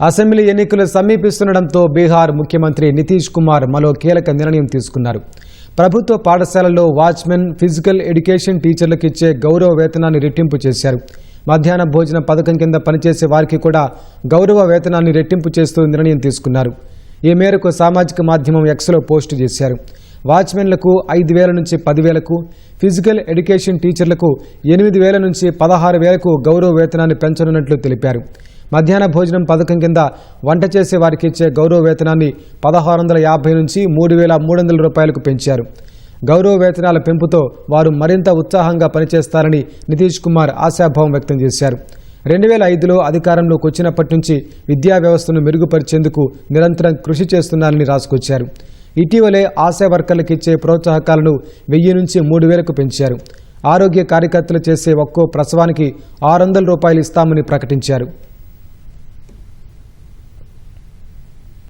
Assembly ఎన్నికలు సమీపిస్తుండటంతో బీహార్ ముఖ్యమంత్రి నితీష్ కుమార్ మరో కీలక నిర్ణయం తీసుకున్నారు. ప్రభుత్వ పాఠశాలల్లో వాచ్మెన్, ఫిజికల్ ఎడ్యుకేషన్ టీచర్లకు ఇచ్చే గౌరవ వేతనాన్ని రెట్టింపు చేశారు. మధ్యాహ్న భోజన పథకం కింద పనిచేసే వారికి కూడా గౌరవ వేతనాన్ని రెట్టింపు చేస్తూ నిర్ణయం తీసుకున్నారు. ఈ మేరకు సామాజిక మాధ్యమం ఎక్స్లో పోస్టు చేశారు. వాచ్మెన్లకు 5,000 నుంచి 10,000కు, ఫిజికల్ ఎడ్యుకేషన్ టీచర్లకు 8,000 నుంచి 16,000కు గౌరవ వేతనాన్ని పెంచనున్నట్లు తెలిపారు. మధ్యాహ్న భోజనం పథకం కింద వంట చేసే వారికి ఇచ్చే గౌరవ వేతనాన్ని 1,650 నుంచి 3,300 రూపాయలకు పెంచారు. గౌరవ వేతనాల పెంపుతో వారు మరింత ఉత్సాహంగా పనిచేస్తారని నితీష్ కుమార్ ఆశాభావం వ్యక్తం చేశారు. 2005లో అధికారంలోకి వచ్చినప్పటి నుంచి విద్యా వ్యవస్థను మెరుగుపరిచేందుకు నిరంతరం కృషి చేస్తున్నారని రాసుకొచ్చారు. ఇటీవలే ఆశా వర్కర్లకు ఇచ్చే ప్రోత్సాహకాలను 1,000 నుంచి 3,000కు పెంచారు. ఆరోగ్య కార్యకర్తలు చేసే ఒక్కో ప్రసవానికి 600 రూపాయలు ఇస్తామని ప్రకటించారు.